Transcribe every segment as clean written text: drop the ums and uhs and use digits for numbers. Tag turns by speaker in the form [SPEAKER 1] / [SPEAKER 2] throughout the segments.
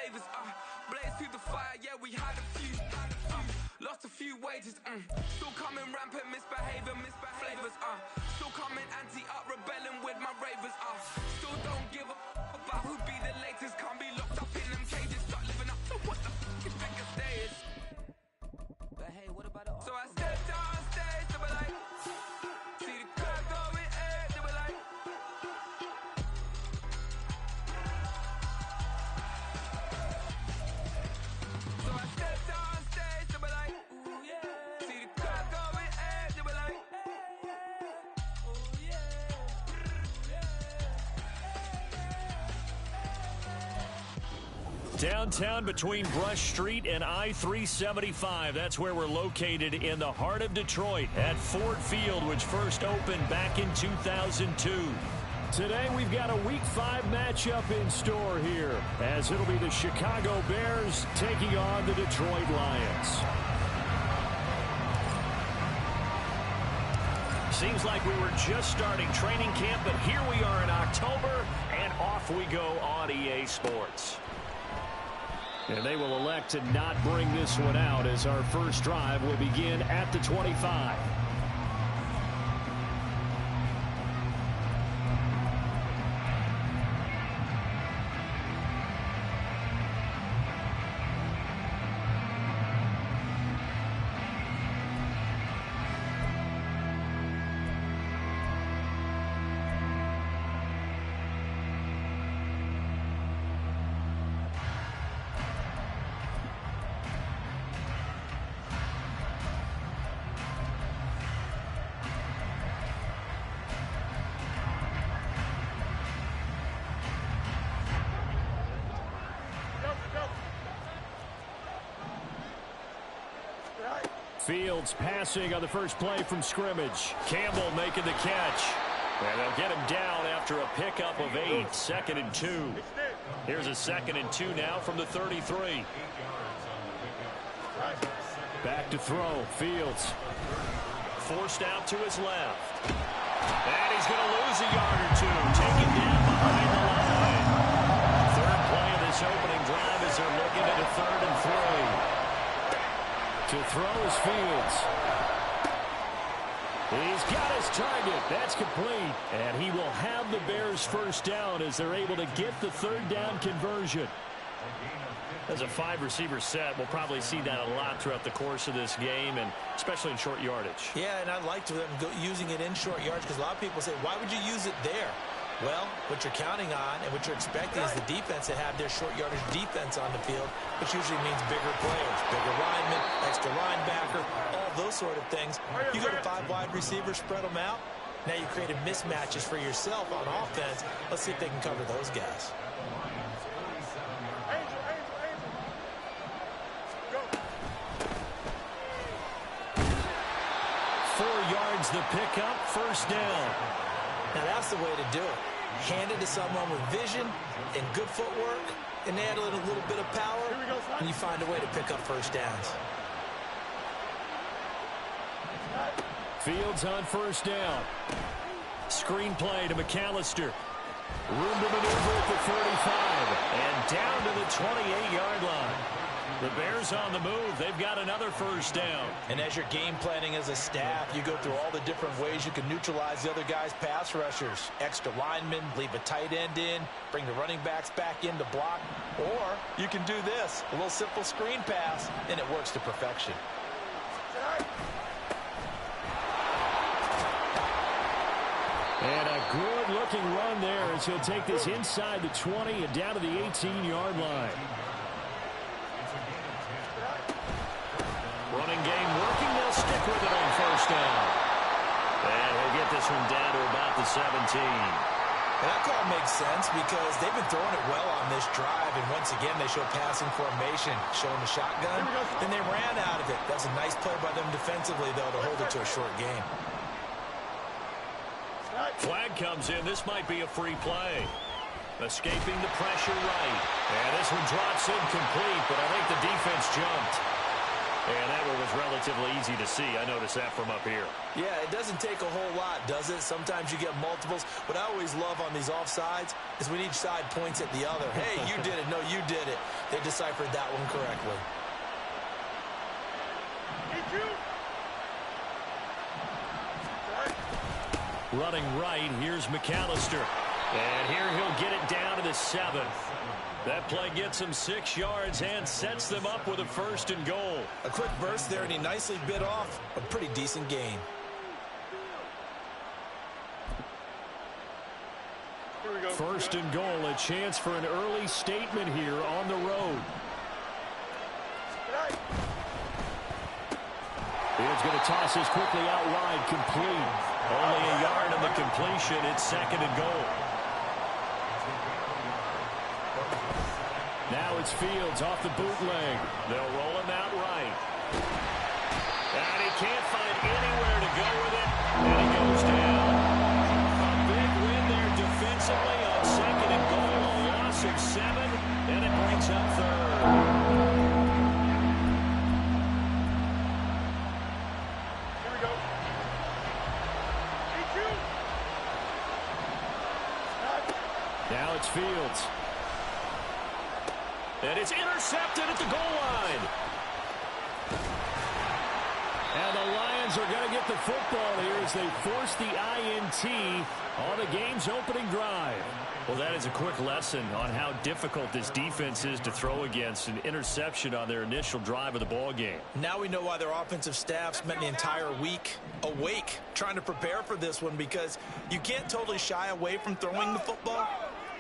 [SPEAKER 1] favors. Blaze through the fire, yeah, we had a few. Lost a few wages, still coming rampant, misbehavior, flavors, still coming anti-up, rebelling with my ravers, still don't give a about who be the latest, can't be locked up in them cages, start living up to what the f***ing biggest day is. But hey, what about it? So I stepped out on stage, they were like, see the crowd going air, they were like, so I stepped out on stage, they were like, ooh yeah, see the crowd going air, they were like, ooh yeah.
[SPEAKER 2] Downtown between Brush Street and I-375. That's where we're located in the heart of Detroit at Ford Field, which first opened back in 2002. Today we've got a Week 5 matchup in store here, as it'll be the Chicago Bears taking on the Detroit Lions. Seems like we were just starting training camp, but here we are in October, and off we go on EA Sports. And they will elect to not bring this one out, as our first drive will begin at the 25. Fields passing on the first play from scrimmage. Campbell making the catch. And they'll get him down after a pickup of 8. 2nd and 2. Here's a 2nd and 2 now from the 33. Back to throw. Fields. Forced out to his left. And he's going to lose a yard or 2. Taken down behind the line. Third play of this opening drive as they're looking at a 3rd and 3. To throw is Fields. He's got his target. That's complete. And he will have the Bears first down as they're able to get the 3rd down conversion. As a 5-receiver set, we'll probably see that a lot throughout the course of this game, and especially in short yardage.
[SPEAKER 3] Yeah, and I like them using it in short yards because a lot of people say, why would you use it there? Well, what you're counting on and what you're expecting is the defense to have their short yardage defense on the field, which usually means bigger players, bigger linemen, extra linebacker, all those sort of things. You go to 5 wide receivers, spread them out. Now you created mismatches for yourself on offense. Let's see if they can cover those guys.
[SPEAKER 2] The pickup, first down.
[SPEAKER 3] Now that's the way to do it. Hand it to someone with vision and good footwork and add a little bit of power, and you find a way to pick up first downs.
[SPEAKER 2] Fields on first down. Screen play to McAllister. Room to maneuver at the 35 and down to the 28-yard line. The Bears on the move. They've got another first down. And as you're game planning as a staff, you go through all the different ways you can neutralize the other guy's pass rushers. Extra linemen, leave a tight end in, bring the running backs back in to block. Or you can do this, a little simple screen pass, and it works to perfection. And a good-looking run there as he'll take this inside the 20 and down to the 18-yard line. Running game working. They'll stick with it on first down. And he'll get this one down to about the 17.
[SPEAKER 3] And that call makes sense because they've been throwing it well on this drive. And once again, they show passing formation, showing the shotgun. Then they ran out of it. That's a nice play by them defensively, though, to hold it to a short game.
[SPEAKER 2] Flag comes in. This might be a free play. Escaping the pressure right. And this one drops incomplete, but I think the defense jumped. And that one was relatively easy to see. I noticed that from up here.
[SPEAKER 3] Yeah, it doesn't take a whole lot, does it? Sometimes you get multiples. What I always love on these offsides is when each side points at the other. Hey, you did it. No, you did it. They deciphered that one correctly.
[SPEAKER 2] Running right, here's McAllister. And here he'll get it down to the 7. That play gets him 6 yards and sets them up with a 1st and goal.
[SPEAKER 3] A quick burst there, and he nicely bit off a pretty decent gain.
[SPEAKER 2] First and goal, a chance for an early statement here on the road. He's going to toss this quickly out wide, complete. Only a yard on the completion. It's 2nd and goal. Now it's Fields off the bootleg. They'll roll him out right. And he can't find anywhere to go with it. And he goes down. A big win there defensively on 2nd and goal. A loss of 7, and it brings up 3rd. Now it's Fields. And it's intercepted at the goal line. And the Lions are going to get the football here as they force the INT on the game's opening drive. Well, that is a quick lesson on how difficult this defense is to throw against. An interception on their initial drive of the ball game.
[SPEAKER 3] Now we know why their offensive staff spent the entire week awake trying to prepare for this one, because you can't totally shy away from throwing the football.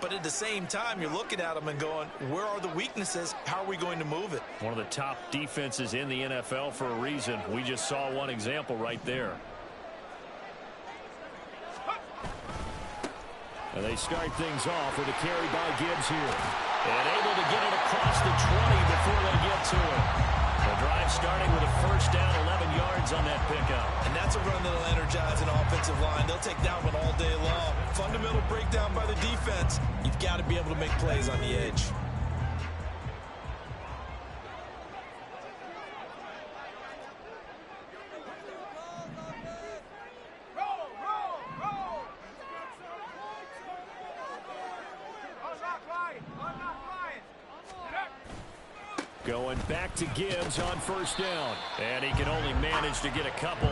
[SPEAKER 3] But at the same time, you're looking at them and going, where are the weaknesses? How are we going to move it?
[SPEAKER 2] One of the top defenses in the NFL for a reason. We just saw one example right there. And they start things off with a carry by Gibbs here. And able to get it across the 20 before they get to it. The drive starting with a 1st down, 11 yards on that pickup.
[SPEAKER 3] And that's a run that'll energize an offensive line. They'll take that one all day long. Fundamental breakdown by the defense. You've got to be able to make plays on the edge.
[SPEAKER 2] Going back to Gibbs on 1st down. And he can only manage to get a couple.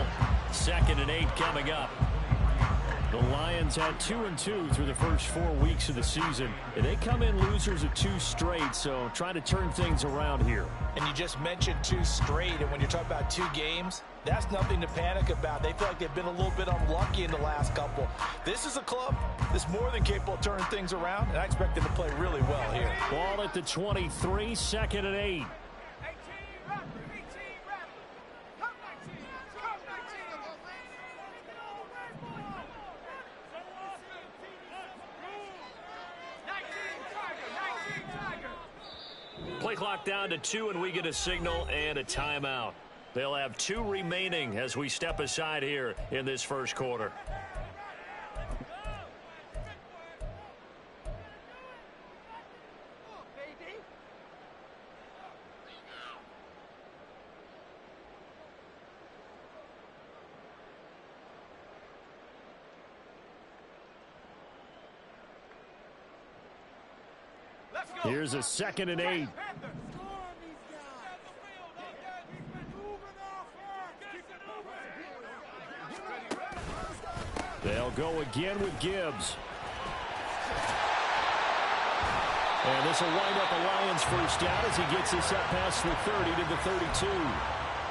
[SPEAKER 2] 2nd and 8 coming up. The Lions had 2-2 through the first 4 weeks of the season. And they come in losers of 2 straight, so trying to turn things around here.
[SPEAKER 3] And you just mentioned 2 straight, and when you're talking about 2 games, that's nothing to panic about. They feel like they've been a little bit unlucky in the last couple. This is a club that's more than capable of turning things around, and I expect them to play really well here.
[SPEAKER 2] Ball at the 23, 2nd and 8. Play clock down to 2, and we get a signal and a timeout. They'll have 2 remaining as we step aside here in this first quarter. Here's a 2nd and 8. They'll go again with Gibbs. And this will wind up a Lions 1st down as he gets this up past the 30 to the 32.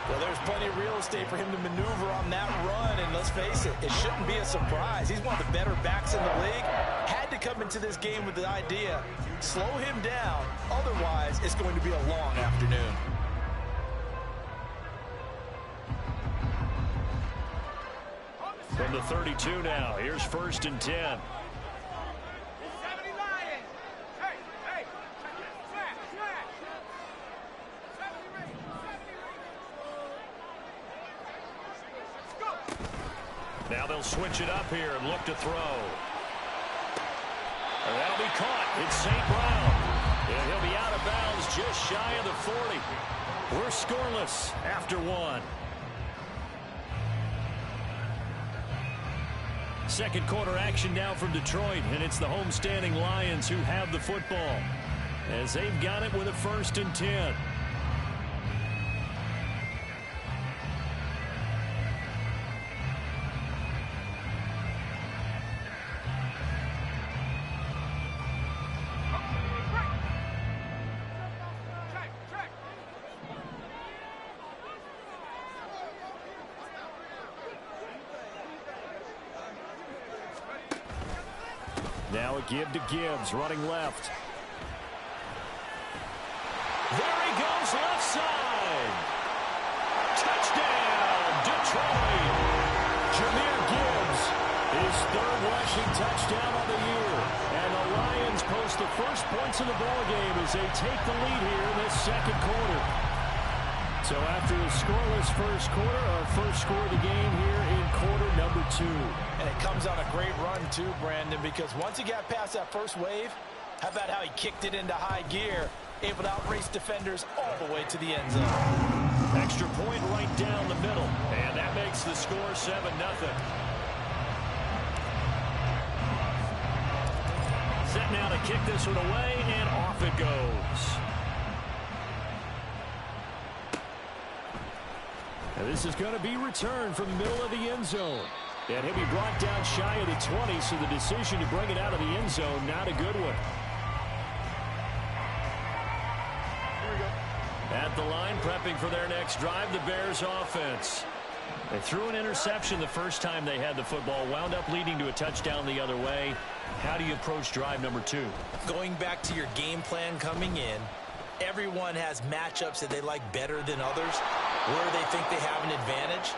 [SPEAKER 3] Well, there's plenty of real estate for him to maneuver on that run, and let's face it, it shouldn't be a surprise. He's one of the better backs in the league. Had to come into this game with the idea, slow him down, otherwise it's going to be a long afternoon.
[SPEAKER 2] From the 32 now, here's 1st and 10. Now they'll switch it up here and look to throw. And that'll be caught. It's St. Brown. And he'll be out of bounds just shy of the 40. We're scoreless after 1. Second quarter action now from Detroit, and it's the homestanding Lions who have the football. as they've got it with a 1st and 10. Now a give to Gibbs, running left. There he goes, left side. Touchdown, Detroit. Jahmyr Gibbs, his 3rd rushing touchdown of the year. And the Lions post the first points of the ballgame as they take the lead here in this 2nd quarter. So after a scoreless first quarter, our first score of the game here in quarter number 2.
[SPEAKER 3] And it comes on a great run too, Brandon, because once he got past that first wave, how about how he kicked it into high gear, able to outrace defenders all the way to the end zone.
[SPEAKER 2] Extra point right down the middle, and that makes the score 7-0. Set now to kick this one away, and off it goes. And this is going to be returned from the middle of the end zone. And he'll be brought down shy of the 20, so the decision to bring it out of the end zone, not a good one.
[SPEAKER 4] Here we go.
[SPEAKER 2] At the line, prepping for their next drive, the Bears offense. They threw an interception the first time they had the football, wound up leading to a touchdown the other way. How do you approach drive number 2?
[SPEAKER 3] Going back to your game plan coming in, everyone has matchups that they like better than others, where they think they have an advantage.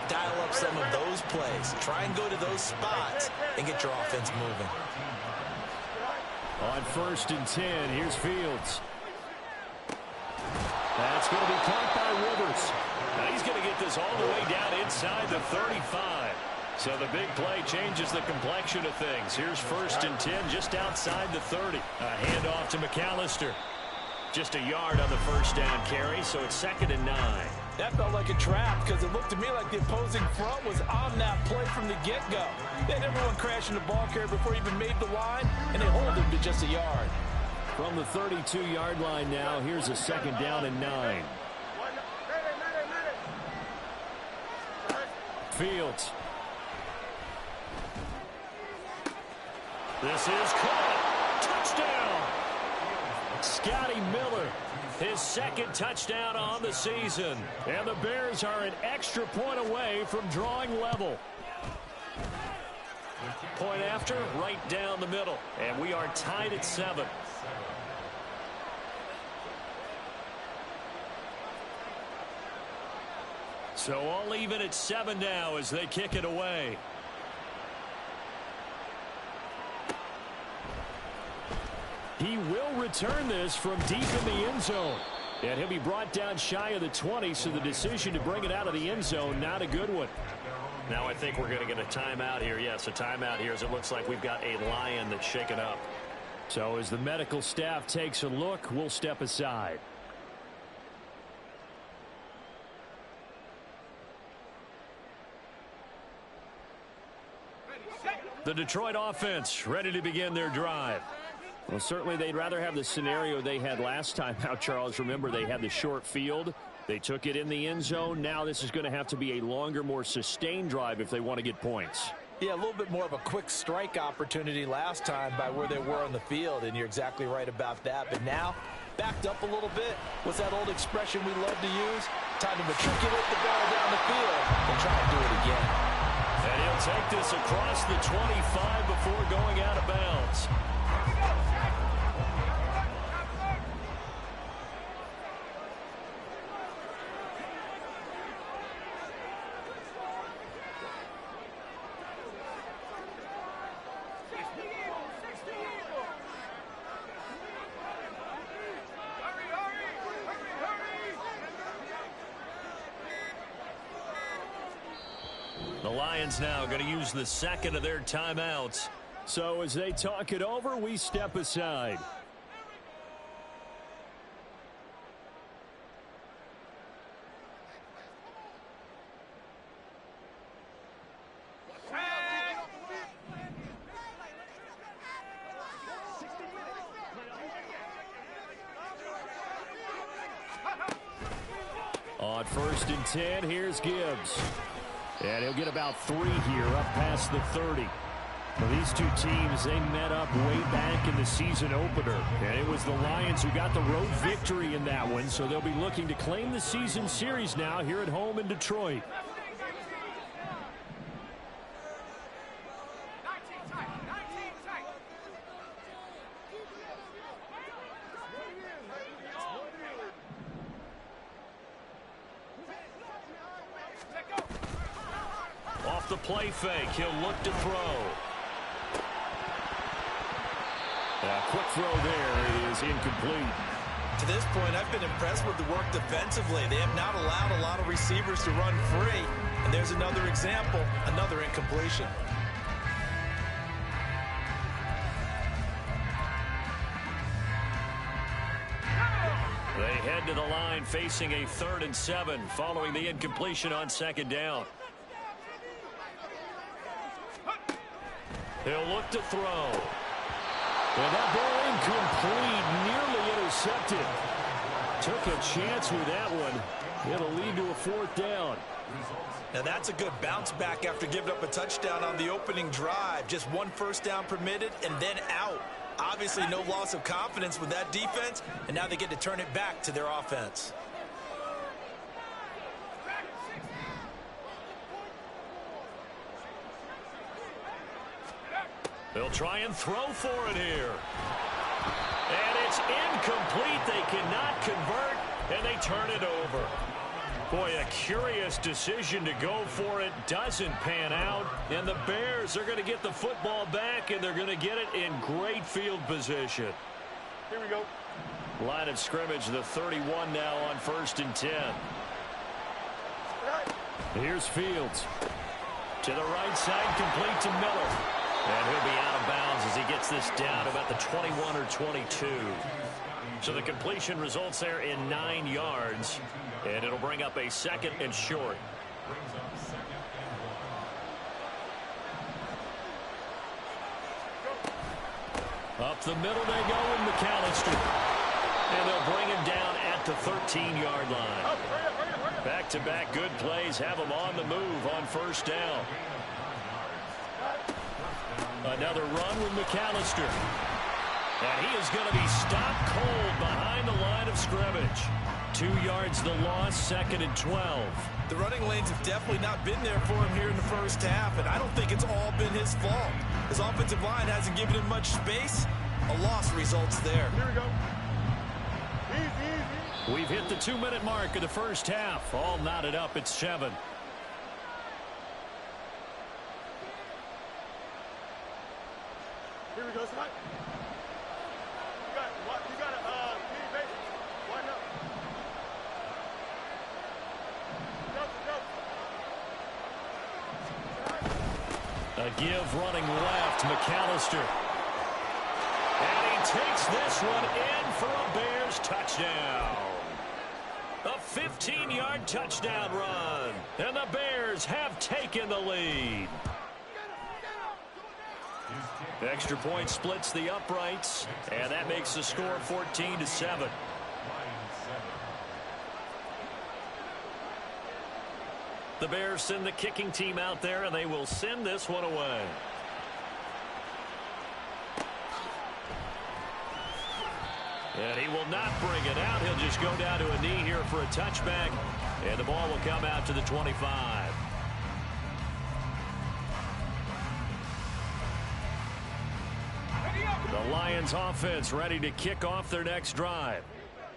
[SPEAKER 3] Dial up some of those plays. Try and go to those spots and get your offense moving.
[SPEAKER 2] On 1st and 10, here's Fields. That's going to be caught by Rivers. Now he's going to get this all the way down inside the 35. So the big play changes the complexion of things. Here's 1st and 10 just outside the 30. A handoff to McAllister. Just a yard on the first down carry, so it's 2nd and 9.
[SPEAKER 3] That felt like a trap because it looked to me like the opposing front was on that play from the get-go. They had everyone crashing the ball carrier before he even made the line, and they hold him to just a yard.
[SPEAKER 2] From the 32-yard line now, here's a 2nd down and 9. Fields. This is caught. Touchdown. Scotty Miller, his 2nd touchdown on the season. And the Bears are an extra point away from drawing level. Point after, right down the middle. And we are tied at 7. So all even at 7 now as they kick it away. He will return this from deep in the end zone. And he'll be brought down shy of the 20, so the decision to bring it out of the end zone, not a good one. Now I think we're going to get a timeout here. Yes, a timeout here as it looks like we've got a Lion that's shaken up. So as the medical staff takes a look, we'll step aside. The Detroit offense ready to begin their drive. Well, certainly they'd rather have the scenario they had last time out, Charles. Remember, they had the short field. They took it in the end zone. Now this is going to have to be a longer, more sustained drive if they want to get points.
[SPEAKER 3] Yeah, a little bit more of a quick strike opportunity last time by where they were on the field, and you're exactly right about that. But now, backed up a little bit. What's that old expression we love to use? Time to matriculate the ball down the field and try and do it again.
[SPEAKER 2] And he'll take this across the 25 before going out of bounds. The Lions now going to use the 2nd of their timeouts. So as they talk it over, we step aside. On 1st and 10, here's Gibbs. And he'll get about 3 here up past the 30. Well, these two teams, they met up way back in the season opener. And it was the Lions who got the road victory in that one, so they'll be looking to claim the season series now here at home in Detroit. Off the play fake, he'll look to throw. A quick throw there is incomplete.
[SPEAKER 3] To this point, I've been impressed with the work defensively. They have not allowed a lot of receivers to run free. And there's another example, another incompletion.
[SPEAKER 2] They head to the line facing a 3rd and 7 following the incompletion on 2nd down. He'll look to throw. And that ball incomplete, nearly intercepted. Took a chance with that one. It'll lead to a 4th down.
[SPEAKER 3] Now that's a good bounce back after giving up a touchdown on the opening drive. Just 1 first down permitted and then out. Obviously no loss of confidence with that defense, and now they get to turn it back to their offense.
[SPEAKER 2] They'll try and throw for it here. And it's incomplete. They cannot convert, and they turn it over. Boy, a curious decision to go for it. Doesn't pan out, and the Bears are going to get the football back, and they're going to get it in great field position.
[SPEAKER 4] Here we go.
[SPEAKER 2] Line of scrimmage, the 31 now on 1st and 10. Here's Fields. To the right side, complete to Miller. And he'll be out of bounds as he gets this down about the 21 or 22. So the completion results there in 9 yards. And it'll bring up a 2nd and short. Up the middle they go with McAllister. And they'll bring him down at the 13-yard line. Back-to-back good plays have him on the move on 1st down. Another run with McAllister. And he is going to be stopped cold behind the line of scrimmage. 2 yards the loss, 2nd and 12.
[SPEAKER 3] The running lanes have definitely not been there for him here in the first half, and I don't think it's all been his fault. His offensive line hasn't given him much space. A loss results there.
[SPEAKER 4] Here we go. Easy.
[SPEAKER 2] We've hit the 2-minute mark of the first half. All knotted up at 7.
[SPEAKER 4] Here we go, son. You got a base. Line up.
[SPEAKER 2] A give running left, McAllister. And he takes this one in for a Bears touchdown. A 15-yard touchdown run. And the Bears have taken the lead. Extra point splits the uprights, and that makes the score 14-7. The Bears send the kicking team out there, and they will send this one away. And he will not bring it out. He'll just go down to a knee here for a touchback, and the ball will come out to the 25. The Lions offense ready to kick off their next drive.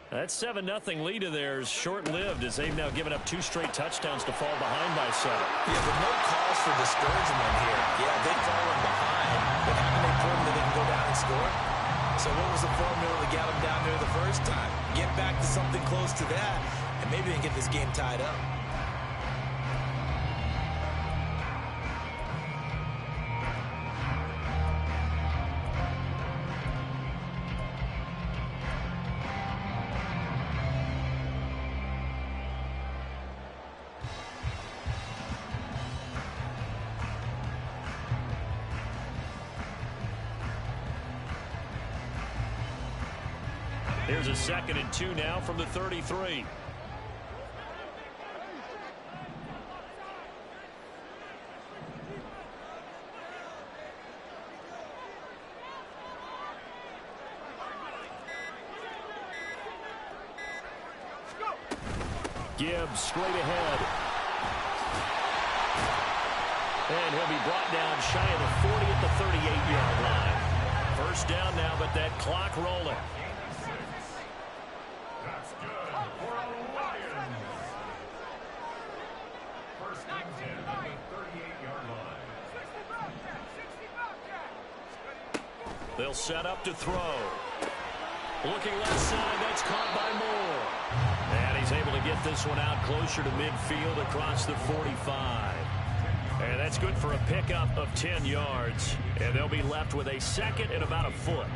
[SPEAKER 2] That 7-0 lead of theirs short-lived as they've now given up 2 straight touchdowns to fall behind by 7.
[SPEAKER 3] Yeah, but no cause for discouragement here. Yeah, they've fallen behind, but haven't they proven that they can go down and score? So what was the formula to get them down there the first time? Get back to something close to that, and maybe they can get this game tied up.
[SPEAKER 2] Here's a 2nd and 2 now from the 33. Gibbs straight ahead. And he'll be brought down shy of the 40 at the 38-yard line. First down now, but that clock rolling.
[SPEAKER 5] That's good for a Lions. First and 10 at the 38-yard line.
[SPEAKER 2] They'll set up to throw. Looking left side, that's caught by Moore. And he's able to get this one out closer to midfield across the 45. And that's good for a pickup of 10 yards. And they'll be left with a second and about a foot.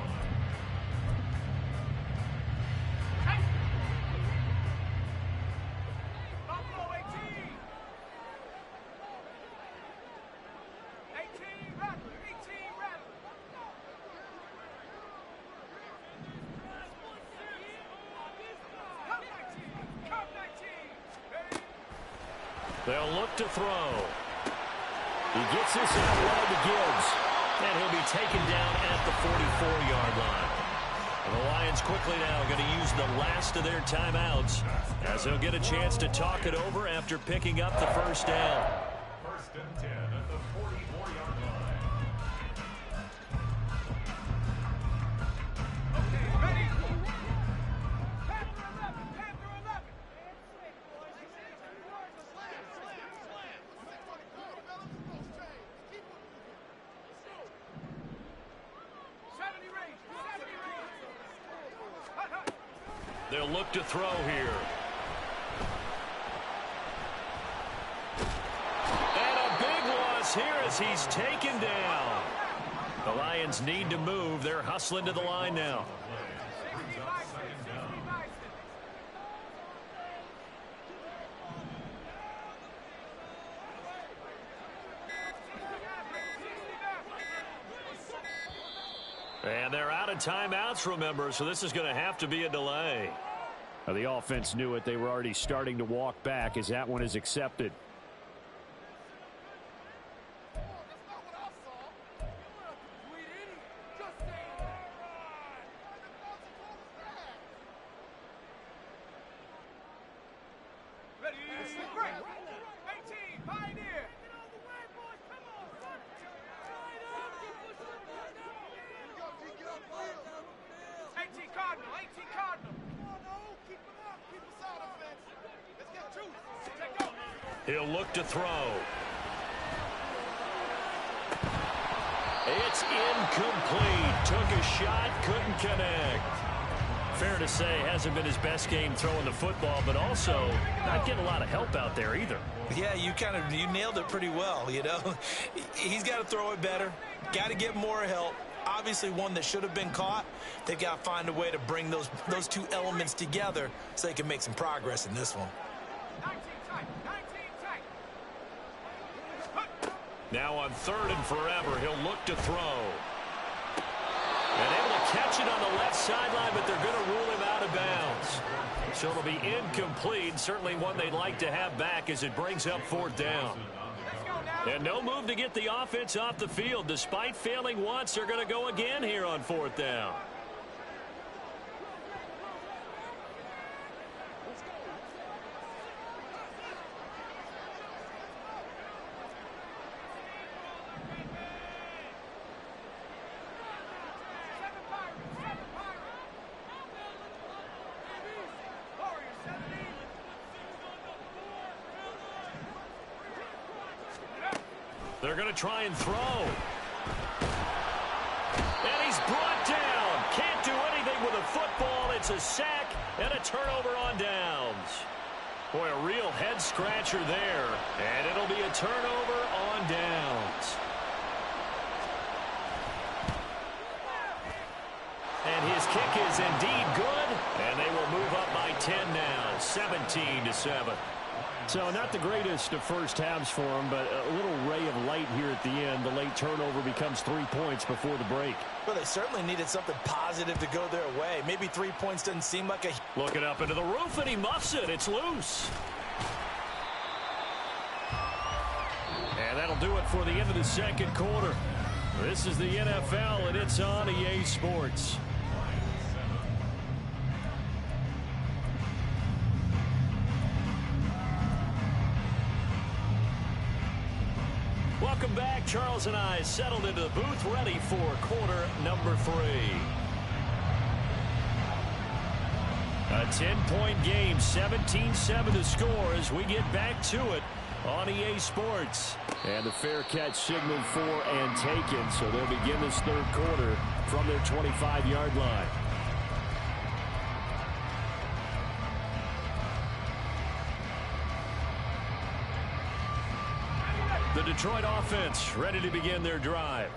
[SPEAKER 2] They'll look to throw. He gets this out wide to Gibbs. And he'll be taken down at the 44-yard line. And the Lions quickly now going to use the last of their timeouts as they'll get a chance to talk it over after picking up the first down.
[SPEAKER 5] First and 10 at the 44-yard line.
[SPEAKER 4] Okay, ready?
[SPEAKER 2] They'll look to throw here. And a big loss here as he's taken down. The Lions need to move. They're hustling to the line now. And they're out of timeouts, remember, so this is going to have to be a delay.
[SPEAKER 6] Now, the offense knew it. They were already starting to walk back as that one is accepted.
[SPEAKER 2] He'll look to throw. It's incomplete. Took a shot, couldn't connect. Fair to say, hasn't been his best game throwing the football, but also not getting a lot of help out there either.
[SPEAKER 3] Yeah, you nailed it pretty well, you know. He's got to throw it better. Got to get more help. Obviously one that should have been caught. They've got to find a way to bring those two elements together so they can make some progress in this one.
[SPEAKER 2] Now on third and forever, he'll look to throw. And able to catch it on the left sideline, but they're going to rule him out of bounds. So it'll be incomplete. Certainly one they'd like to have back as it brings up fourth down. And no move to get the offense off the field. Despite failing once, they're going to go again here on fourth down. They're going to try and throw. And he's brought down. Can't do anything with a football. It's a sack and a turnover on downs. Boy, a real head-scratcher there. And it'll be a turnover on downs. And his kick is indeed good. And they will move up by 10 now, 17-7.
[SPEAKER 6] So not the greatest of first halves for them, but a little ray of light here at the end. The late turnover becomes 3 points before the break.
[SPEAKER 3] Well, they certainly needed something positive to go their way. Maybe 3 points doesn't seem like a...
[SPEAKER 2] Looking up into the roof, and he muffs it. It's loose. And that'll do it for the end of the second quarter. This is the NFL, and it's on EA Sports. Welcome back. Charles and I settled into the booth, ready for quarter number 3. A 10-point game, 17-7 to score as we get back to it on EA Sports. And the fair catch signaled for and taken, so they'll begin this third quarter from their 25-yard line. The Detroit offense ready to begin their drive.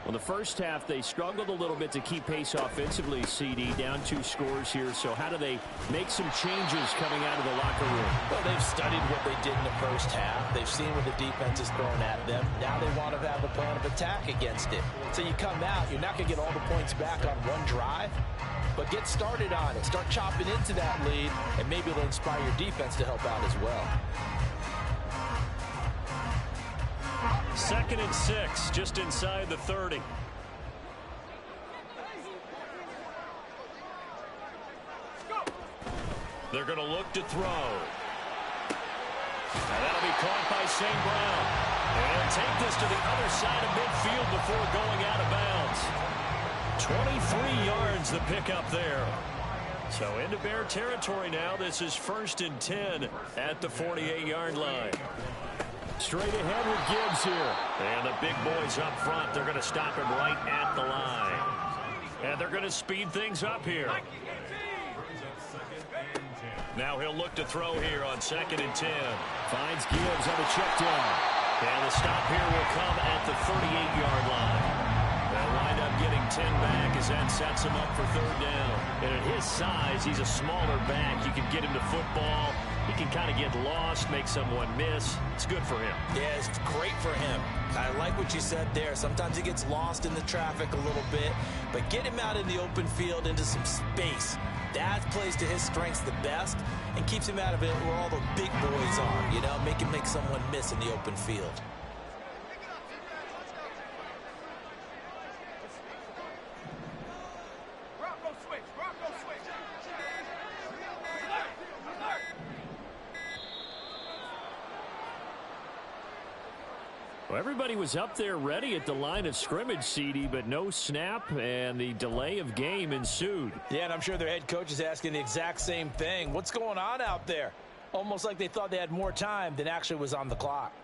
[SPEAKER 2] Well, the first half, they struggled a little bit to keep pace offensively, CD, down 2 scores here. So how do they make some changes coming out of the locker room?
[SPEAKER 3] Well, they've studied what they did in the first half. They've seen what the defense is throwing at them. Now they want to have a plan of attack against it. So you come out, you're not going to get all the points back on one drive, but get started on it. Start chopping into that lead, and maybe it'll inspire your defense to help out as well.
[SPEAKER 2] 2nd and 6, just inside the 30. They're going to look to throw. And that'll be caught by St. Brown. And he'll take this to the other side of midfield before going out of bounds. 23 yards the pickup there. So into Bear territory now. This is 1st and 10 at the 48-yard line. Straight ahead with Gibbs here. And the big boys up front, they're going to stop him right at the line. And they're going to speed things up here. Now he'll look to throw here on 2nd and 10. Finds Gibbs on the check down. And the stop here will come at the 38-yard line. They'll wind up getting 10 back as that sets him up for 3rd down. And at his size, he's a smaller back. You can get him to football. He can kind of get lost, make someone miss. It's good for him.
[SPEAKER 3] Yeah, it's great for him. I like what you said there. Sometimes he gets lost in the traffic a little bit, but get him out in the open field into some space. That plays to his strengths the best and keeps him out of it where all the big boys are, you know, make him make someone miss in the open field.
[SPEAKER 2] Well, everybody was up there ready at the line of scrimmage, CD, but no snap, and the delay of game ensued.
[SPEAKER 3] Yeah, and I'm sure their head coach is asking the exact same thing. What's going on out there? Almost like they thought they had more time than actually was on the clock.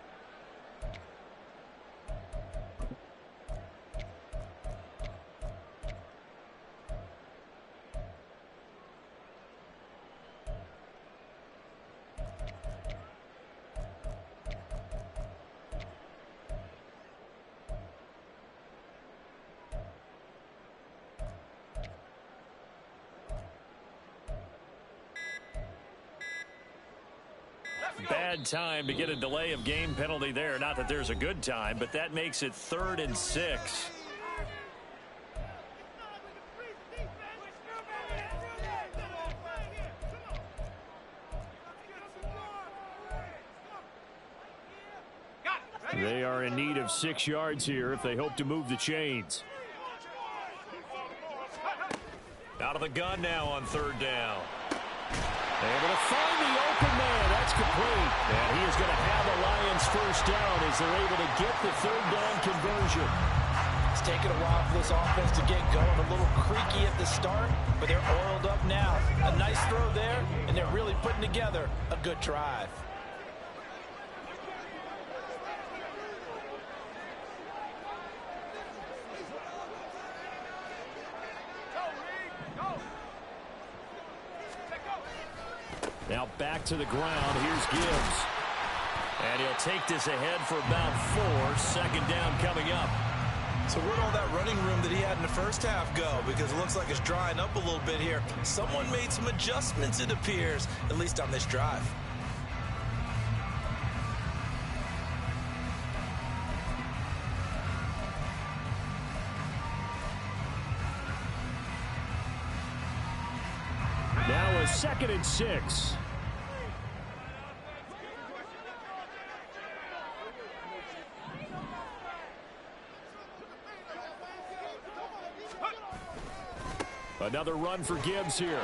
[SPEAKER 2] Bad time to get a delay of game penalty there. Not that there's a good time, but that makes it 3rd and 6. They are in need of 6 yards here if they hope to move the chains. Out of the gun now on 3rd down. Able to find the open man. That's complete. And he is going to have the Lions 1st down as they're able to get the 3rd down conversion.
[SPEAKER 3] It's taken a while for this offense to get going. A little creaky at the start, but they're oiled up now. A nice throw there, and they're really putting together a good drive.
[SPEAKER 2] Now back to the ground. Here's Gibbs. And he'll take this ahead for about 4. 2nd down coming up.
[SPEAKER 3] So where'd all that running room that he had in the first half go? Because it looks like it's drying up a little bit here. Someone made some adjustments, it appears, at least on this drive.
[SPEAKER 2] Now a 2nd and 6. Another run for Gibbs here.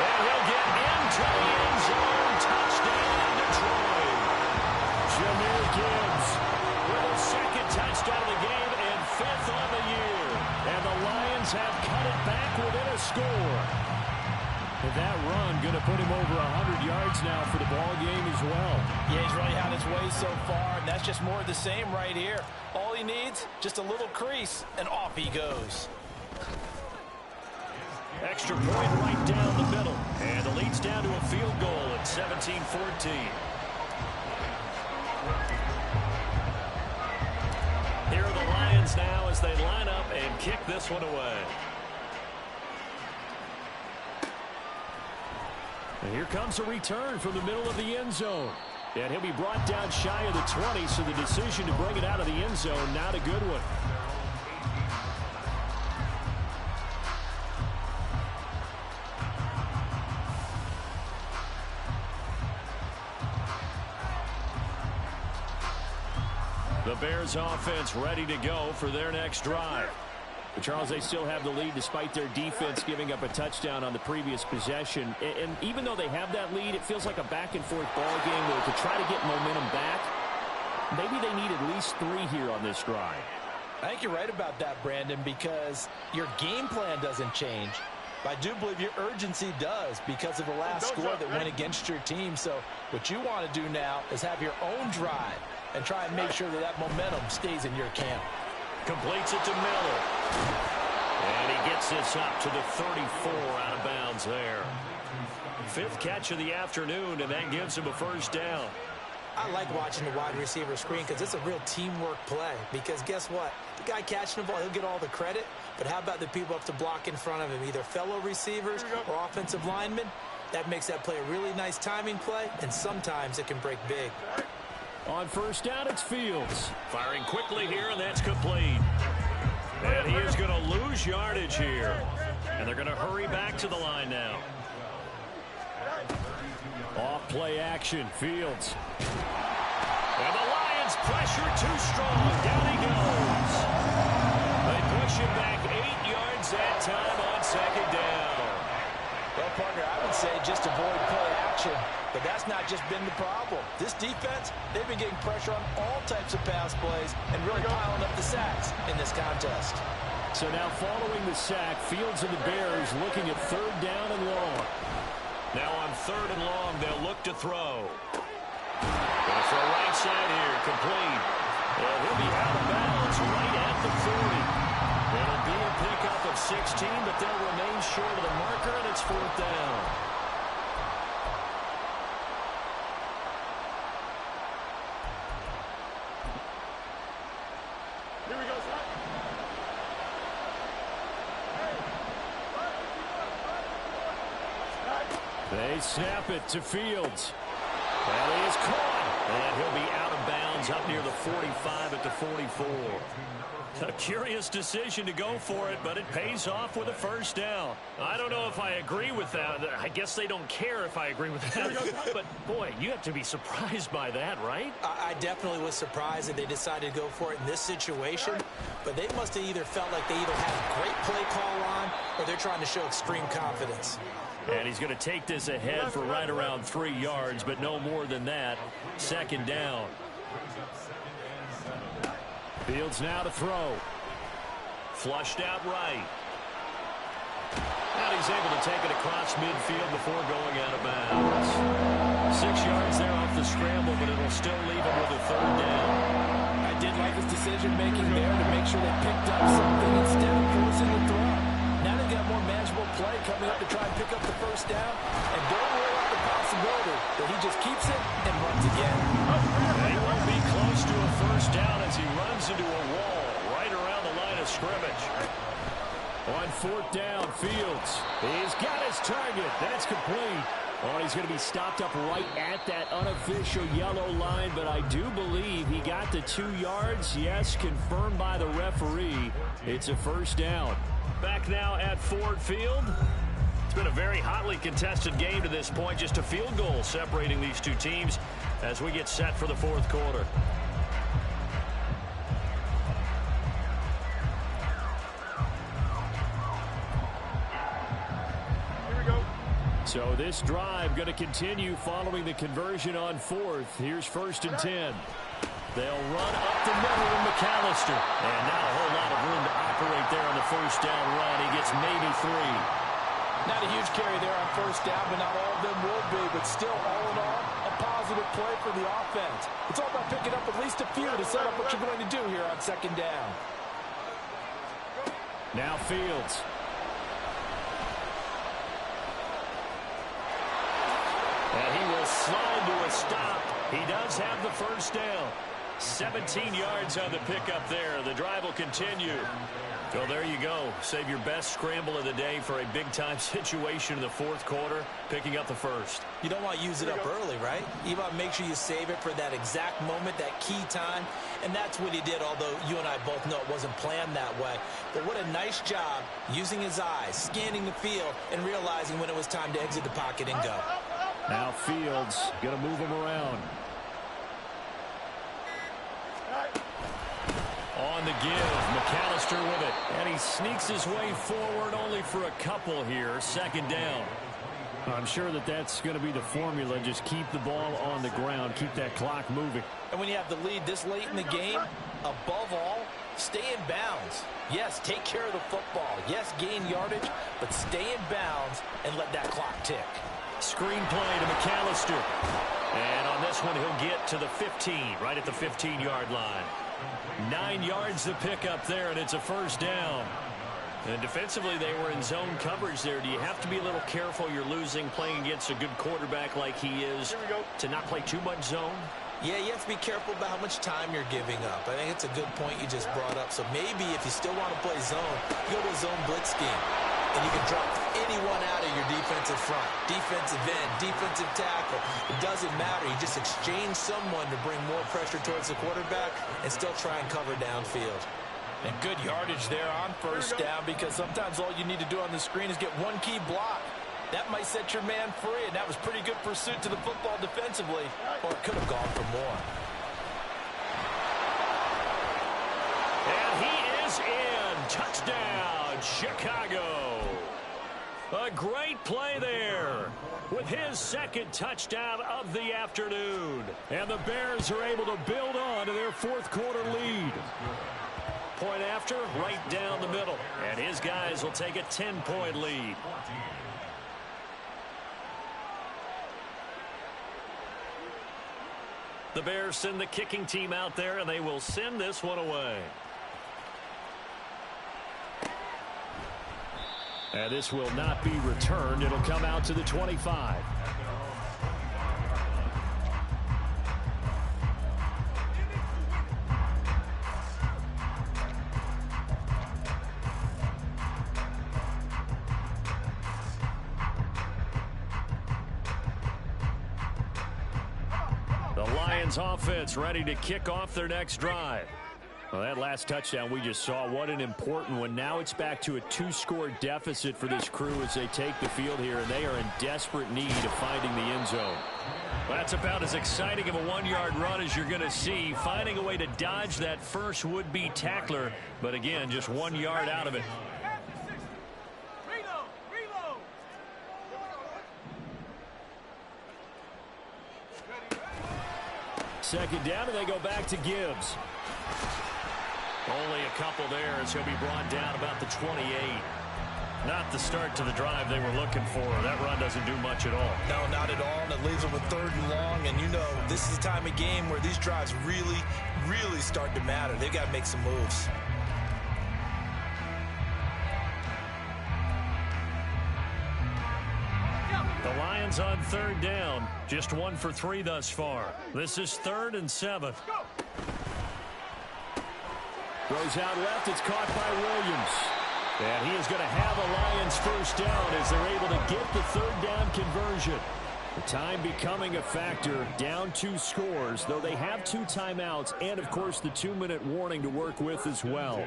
[SPEAKER 2] And he'll get into the end zone. Touchdown, Detroit.
[SPEAKER 6] Jahmyr Gibbs with a second touchdown of the game and 5th on the year. And the Lions have cut it back within a score. And that run going to put him over 100 yards now for the ball game as well.
[SPEAKER 3] Yeah, he's really had his way so far, and that's just more of the same right here. All he needs, just a little crease, and off he goes.
[SPEAKER 2] Extra point right down the middle. And the lead's down to a field goal at 17-14. Here are the Lions now as they line up and kick this one away.
[SPEAKER 6] And here comes a return from the middle of the end zone. And he'll be brought down shy of the 20, so the decision to bring it out of the end zone, not a good one. The Bears offense ready to go for their next drive. But Charles, they still have the lead despite their defense giving up a touchdown on the previous possession. And even though they have that lead, it feels like a back-and-forth ball game where to try to get momentum back, maybe they need at least 3 here on this drive.
[SPEAKER 3] I think you're right about that, Brandon, because your game plan doesn't change. But I do believe your urgency does because of the last score that went against your team. So what you want to do now is have your own drive and try and make sure that that momentum stays in your camp.
[SPEAKER 2] Completes it to Miller. And he gets this up to the 34 out of bounds there. 5th catch of the afternoon, and that gives him a first down.
[SPEAKER 3] I like watching the wide receiver screen because it's a real teamwork play. Because guess what? The guy catching the ball, he'll get all the credit. But how about the people up to block in front of him, either fellow receivers or offensive linemen? That makes that play a really nice timing play, and sometimes it can break big.
[SPEAKER 6] On first down, it's Fields.
[SPEAKER 2] Firing quickly here, and that's complete. And he is going to lose yardage here. And they're going to hurry back to the line now.
[SPEAKER 6] Off play action, Fields.
[SPEAKER 2] And the Lions pressure too strong. Down he goes. They push him back 8 yards that time on second down.
[SPEAKER 3] Well, partner, I would say just avoid play action. But that's not just been the problem. This defense, they've been getting pressure on all types of pass plays and really piling up the sacks in this contest.
[SPEAKER 6] So now following the sack, Fields and the Bears looking at 3rd down and long.
[SPEAKER 2] Now on 3rd and long, they'll look to throw. Gonna throw right side here, complete. And he'll be out of bounds right at the 40. It'll be a pickup of 16, but they'll remain short of the marker, and it's 4th down.
[SPEAKER 4] Here we go, son.
[SPEAKER 2] They snap it to Fields. And he is caught. And he'll be out of bounds up near the 45 at the 44. A curious decision to go for it, but it pays off with a first down. I don't know if I agree with that. I guess they don't care if I agree with that. But, boy, you have to be surprised by that, right?
[SPEAKER 3] I definitely was surprised that they decided to go for it in this situation. But they must have either felt like they either had a great play call on or they're trying to show extreme confidence.
[SPEAKER 2] And he's going to take this ahead for right around 3 yards, but no more than that. Second down.
[SPEAKER 6] Fields now to throw.
[SPEAKER 2] Flushed out right. And he's able to take it across midfield before going out of bounds. 6 yards there off the scramble, but it'll still leave him with a 3rd down.
[SPEAKER 3] I did like his decision-making there to make sure they picked up something instead of forcing the throw. Now they've got more manageable play coming up to try and pick up the first down. And don't rule out the possibility that he just keeps it and runs again.
[SPEAKER 2] They won't be close to a first down as he runs into a wall right around the line of scrimmage.
[SPEAKER 6] On 4th down, Fields. He's got his target. That's complete. Oh, he's going to be stopped up right at that unofficial yellow line, but I do believe he got the 2 yards. Yes, confirmed by the referee. It's a first down.
[SPEAKER 2] Back now at Ford Field. It's been a very hotly contested game to this point. Just a field goal separating these two teams as we get set for the 4th quarter. So this drive going to continue following the conversion on fourth. Here's 1st and 10. They'll run up the middle with McAllister. And not a whole lot of room to operate there on the first down run. He gets maybe 3.
[SPEAKER 3] Not a huge carry there on first down, but not all of them will be. But still, all in all, a positive play for the offense. It's all about picking up at least a few to set up what you're going to do here on 2nd down.
[SPEAKER 2] Now Fields. And he will slide to a stop. He does have the first down. 17 yards on the pickup there. The drive will continue. Well, there you go. Save your best scramble of the day for a big-time situation in the 4th quarter, picking up the first.
[SPEAKER 3] You don't want to use it up early, right? You want to make sure you save it for that exact moment, that key time. And that's what he did, although you and I both know it wasn't planned that way. But what a nice job using his eyes, scanning the field, and realizing when it was time to exit the pocket and go.
[SPEAKER 2] Now Fields going to move him around. On the give, McAllister with it. And he sneaks his way forward only for a couple here. 2nd down. I'm sure that that's going to be the formula. Just keep the ball on the ground. Keep that clock moving.
[SPEAKER 3] And when you have the lead this late in the game, above all, stay in bounds. Yes, take care of the football. Yes, gain yardage, but stay in bounds and let that clock tick.
[SPEAKER 2] Screen play to McAllister. And on this one, he'll get to the 15, right at the 15-yard line. 9 yards to pick up there, and it's a first down. And defensively, they were in zone coverage there. Do you have to be a little careful? You're losing, playing against a good quarterback like he is, to not play too much zone?
[SPEAKER 3] Yeah, you have to be careful about how much time you're giving up. I think it's a good point you just brought up. So maybe if you still want to play zone, you go to a zone blitz scheme. And you can drop anyone out of your defensive front. Defensive end, defensive tackle. It doesn't matter. You just exchange someone to bring more pressure towards the quarterback and still try and cover downfield. And good yardage there on first down, because sometimes all you need to do on the screen is get one key block. That might set your man free, and that was pretty good pursuit to the football defensively, or it could have gone for more.
[SPEAKER 2] And he is in. Touchdown, Chicago. A great play there with his 2nd touchdown of the afternoon. And the Bears are able to build on to their 4th quarter lead. Point after, right down the middle. And his guys will take a 10-point lead. The Bears send the kicking team out there, and they will send this one away. And this will not be returned. It'll come out to the 25. The Lions offense ready to kick off their next drive. Well, that last touchdown we just saw, what an important one. Now it's back to a 2-score deficit for this crew as they take the field here, and they are in desperate need of finding the end zone. Well, that's about as exciting of a 1-yard run as you're going to see, finding a way to dodge that first would-be tackler, but again, just 1 yard out of it. Second down, and they go back to Gibbs. Only a couple there as he'll be brought down about the 28. Not the start to the drive they were looking for. That run doesn't do much at all.
[SPEAKER 3] No, not at all, and it leaves them with 3rd and long. And you know, this is the time of game where these drives really, really start to matter. They've got to make some moves.
[SPEAKER 2] The Lions on 3rd down. Just 1 for 3 thus far. This is 3rd and 7. Throws out left. It's caught by Williams. And he is going to have a Lions first down as they're able to get the 3rd down conversion. The time becoming a factor. Down 2 scores, though they have 2 timeouts and, of course, the 2-minute warning to work with as well.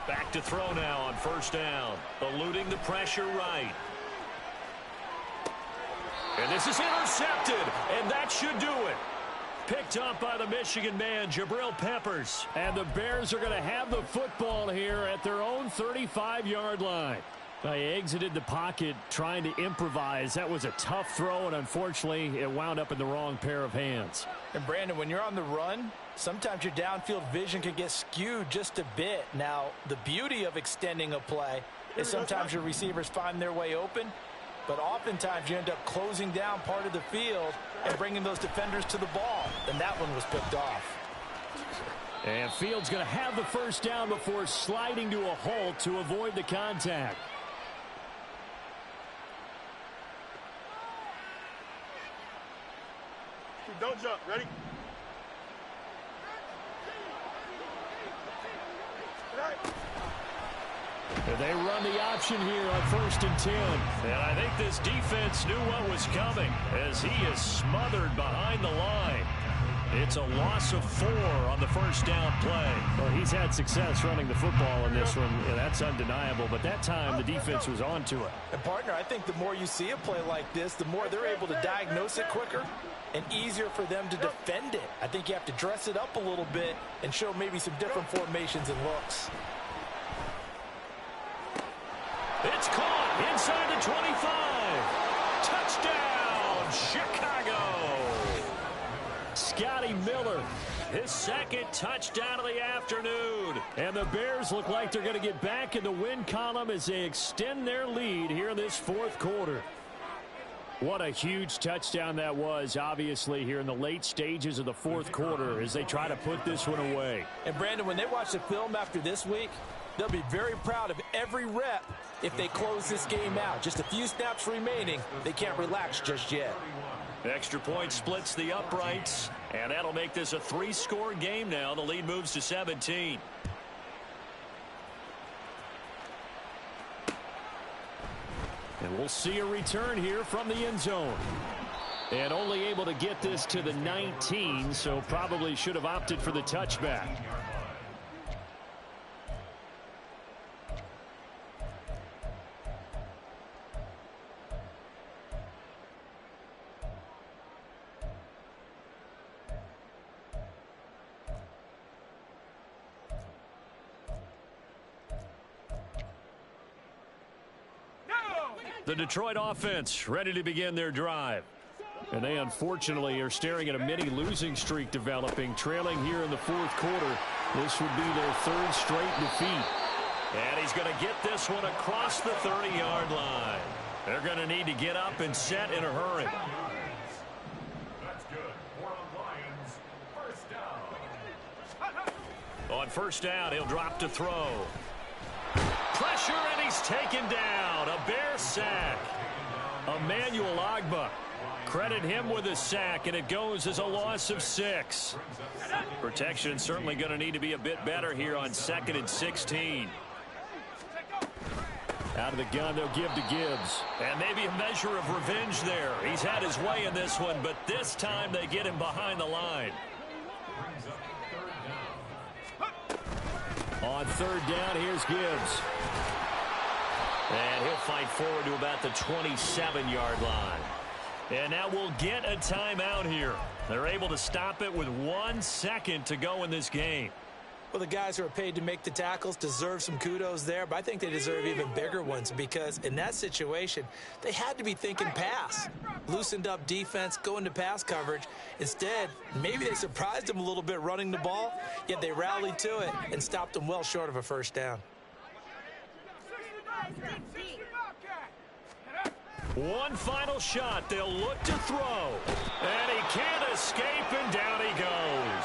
[SPEAKER 2] Back to throw now on first down. Eluding the pressure right. And this is intercepted, and that should do it. Picked up by the Michigan man, Jabril Peppers. And the Bears are going to have the football here at their own 35-yard line. They exited the pocket trying to improvise. That was a tough throw, and unfortunately, it wound up in the wrong pair of hands.
[SPEAKER 3] And, Brandon, when you're on the run, sometimes your downfield vision can get skewed just a bit. Now, the beauty of extending a play is sometimes your receivers find their way open, but oftentimes you end up closing down part of the field and bringing those defenders to the ball. And that one was picked off.
[SPEAKER 2] And Fields going to have the first down before sliding to a halt to avoid the contact.
[SPEAKER 4] Don't jump. Ready?
[SPEAKER 2] They run the option here on 1st and 10. And I think this defense knew what was coming as he is smothered behind the line. It's a loss of 4 on the first down play. Well, he's had success running the football in this one. Yeah, that's undeniable. But that time, the defense was onto it.
[SPEAKER 3] And, partner, I think the more you see a play like this, the more they're able to diagnose it quicker and easier for them to defend it. I think you have to dress it up a little bit and show maybe some different formations and looks.
[SPEAKER 2] It's caught inside the 25. Touchdown, Chicago. Scotty Miller, his second touchdown of the afternoon. And the Bears look like they're going to get back in the win column as they extend their lead here in this 4th quarter. What a huge touchdown that was, obviously, here in the late stages of the 4th quarter as they try to put this one away.
[SPEAKER 3] And, Brandon, when they watch the film after this week, they'll be very proud of every rep if they close this game out. Just a few snaps remaining. They can't relax just yet.
[SPEAKER 2] Extra point splits the uprights, and that'll make this a 3-score game now. The lead moves to 17. And we'll see a return here from the end zone. And only able to get this to the 19, so probably should have opted for the touchback. The Detroit offense ready to begin their drive. And they unfortunately are staring at a mini losing streak developing, trailing here in the 4th quarter. This would be their 3rd straight defeat. And he's going to get this one across the 30-yard line. They're going to need to get up and set in a hurry.
[SPEAKER 5] That's good. For the Lions, first down.
[SPEAKER 2] On first down, he'll drop to throw. Pressure, and he's taken down. A Bear sack. Emmanuel Ogbah. Credit him with a sack, and it goes as a loss of 6. Protection certainly going to need to be a bit better here on 2nd and 16. Out of the gun, they'll give to Gibbs. And maybe a measure of revenge there. He's had his way in this one, but this time they get him behind the line. On 3rd down, here's Gibbs. And he'll fight forward to about the 27-yard line. And now we'll get a timeout here. They're able to stop it with 1 second to go in this game.
[SPEAKER 3] Well, the guys who are paid to make the tackles deserve some kudos there, but I think they deserve even bigger ones because in that situation, they had to be thinking pass. Loosened up defense, going to pass coverage. Instead, maybe they surprised them a little bit running the ball, yet they rallied to it and stopped them well short of a first down.
[SPEAKER 2] One final shot. They'll look to throw. And he can't escape, and down he goes.